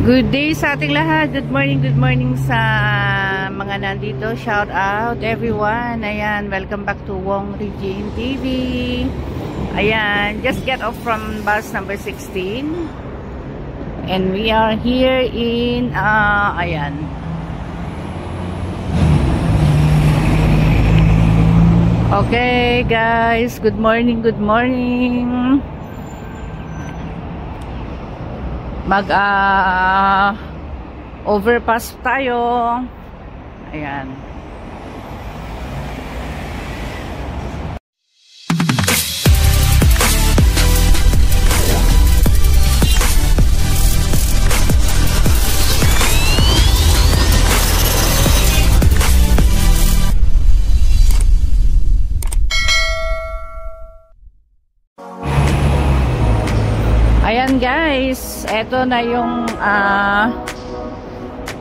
Good day sa ating lahat. Good morning sa mga nandito. Shout out everyone. Ayan, welcome back to Wong Regine TV. Ayan, just get off from bus number 16. And we are here in, ayan. Okay guys, good morning. Overpass tayo. Ayan. Ayan guys, eto na yung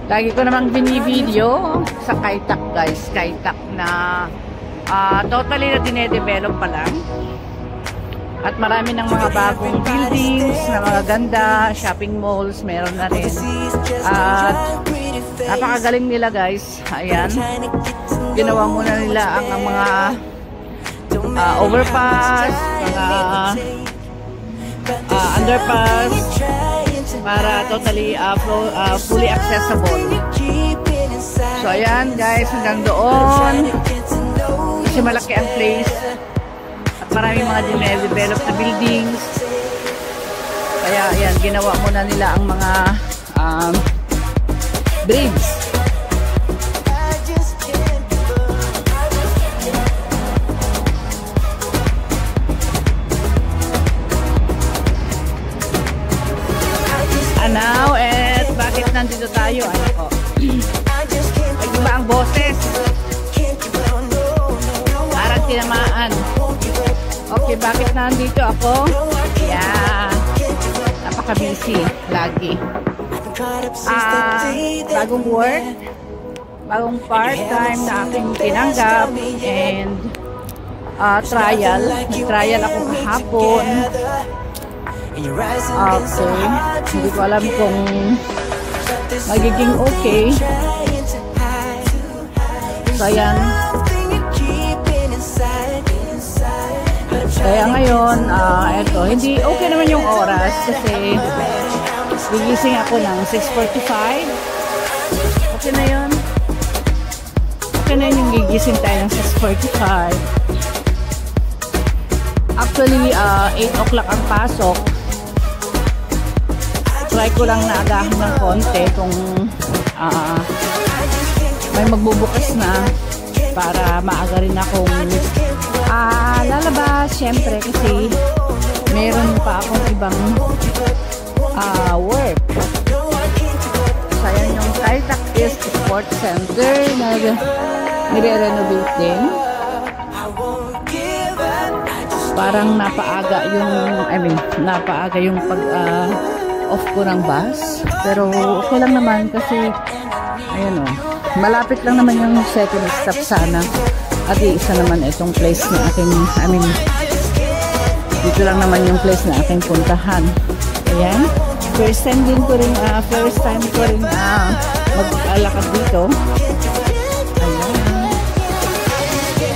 lagi ko namang binivideo sa Kai-Tak guys. Kai-Tak na totally na dinedevelop pa lang. At marami ng mga bagong buildings na mga ganda, shopping malls, meron na rin. At napakagaling nila guys. Ayan, ginawa muna nila ang mga overpass, mga underpass para totally fully accessible. So ayan guys, hanggang doon kasi malaki ang place at maraming mga dinedevelop na buildings, kaya ayan, ginawa muna nila ang mga bridge. Now, bakit nandito tayo? Ano ko? Nag-iba ang boses. Parang tinamaan. Okay, bakit nandito ako? Yan. Napaka-busy. Lagi. Bagong work. Bagong part-time na aking tinanggap. And trial. Nag-trial ako kahapon. Okay, hindi ko alam kung magiging okay. So ayan, kaya ngayon eto, hindi okay naman yung oras kasi gigising ako ng 6:45. Okay na yun. Okay na yun yung gigising tayo ng 6:45. Actually 8 o'clock ang pasok. Try ko lang na agahan ng konti kung may magbubukas na para maaga rin akong lalabas, syempre kasi meron pa akong ibang work. So ayan yung Kai-Tak East Sports Center na nire-renovate din. Parang napaaga yung pag off ko ng bus, pero okay lang naman kasi ayan o, malapit lang naman yung second stop sana at iisa naman itong place na aking dito lang naman yung place na aking puntahan. Ayan, first time ko rin mag-alakad dito. Ayan,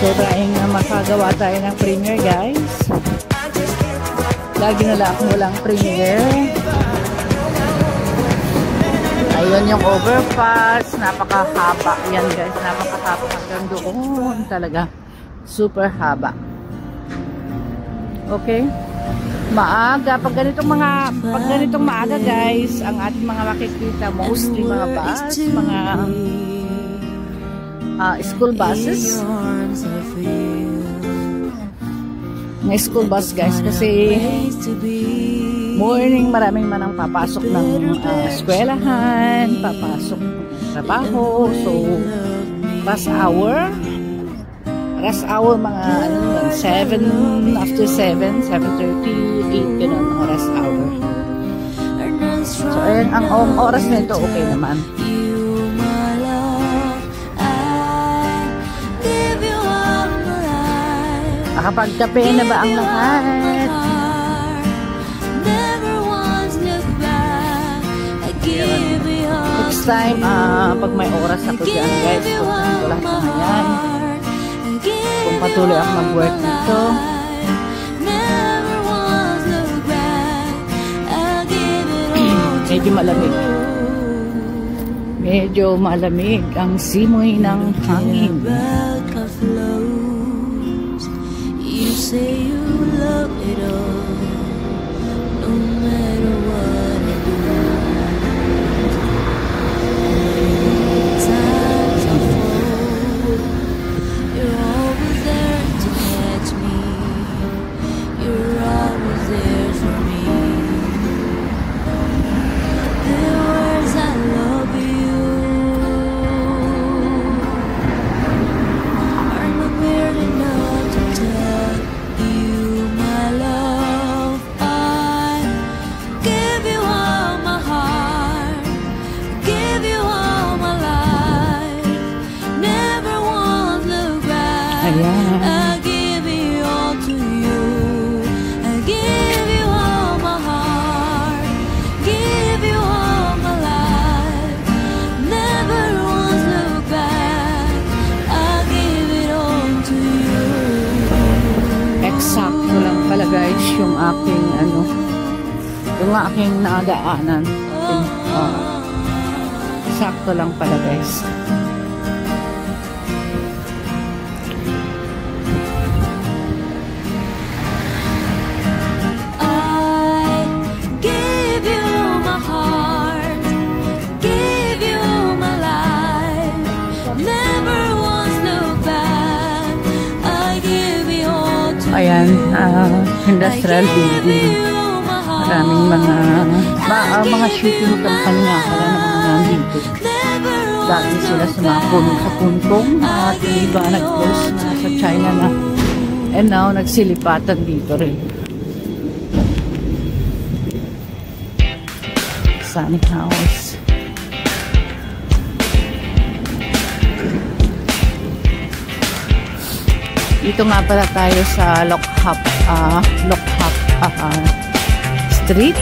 so trying na makagawa tayo ng premiere guys. Lagi na lang walang premiere. Ayun yung overpass, napakahaba yan guys, napakahaba hanggang doon talaga, super haba. Okay, maaga pag ganitong maaga guys, ang ating mga makikita mostly mga bus, mga school buses, mga school bus guys, kasi morning, maraming manang papasok ng eskwelahan, papasok ng trabaho. So, rush hour mga 7, after 7, 7:30, 8, ganun, mga rush hour. So, ayun, ang oras nito, okay naman. Nakapagkape na ba ang lahat? Yun. time, pag may oras ako dyan guys, puntahan ko lahat ng yan. Kung patuloy ako mag-work dito. Medyo malamig. Medyo malamig ang simoy ng hangin. You say you love it all, no matter what I do. Times I fall, you're always there to catch me. You're always there for me. The words I love you are not weird enough to tell you my love. I give you all my heart, give you all my life, never once look back. Ayan. I give it all to you. I give you all my heart, give you all my life, never once look back. I give it all to you. Eksakto lang pala guys yung aking yung aking nadaanan. Eksakto lang pala guys. I give you my heart, give you my life, never once look back. I give you all to Ayan, you. industrial building. Maraming mga shooting company nga pala na mga nandito. Dati sila sa mga sa puntong at yung iba nag-close na sa China na. And now, nagsilipatan dito rin. Sunny House. Dito nga pala tayo sa Lokhap Street.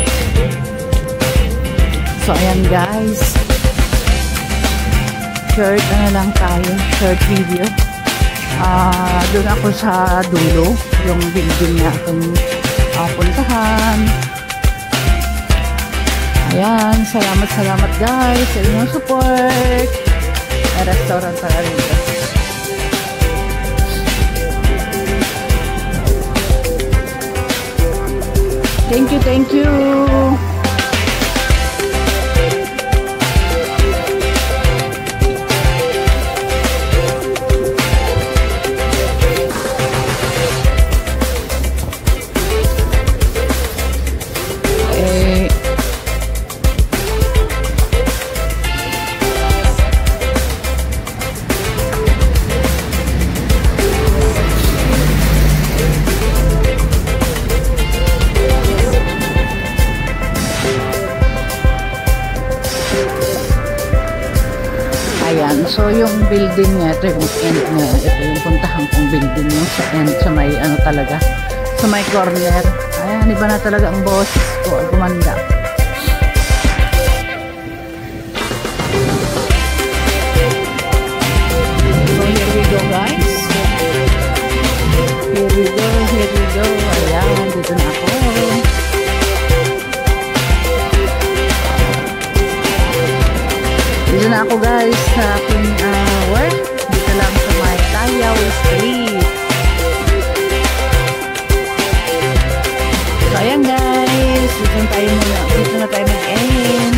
So, ayan guys. Short lang tayo. Short video. Doon ako sa dulo. Yung building na akong puntahan. Ayan. Salamat guys sa inyong support. May restaurant pala dito. Thank you. Ayan, so yung building niya, ito yung end niya, ito yung puntahan kong building yung sa end, sa may talaga, sa may corner. Ayan, iba na talaga ang boss ko, gumanda. So here we go guys. Here we go. Ayan, dito na ako. Dito na ako guys sa aking work. Dito lang sa may Tayaw Street. So ayan guys, dito na tayo mag-end.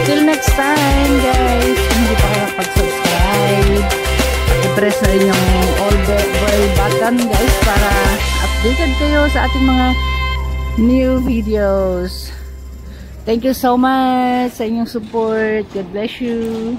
Till next time guys, kung hindi pa kayo nakapag-subscribe, i-press na rin yung all bell button guys para updated kayo sa ating mga new videos. Thank you so much sa inyong support. God bless you.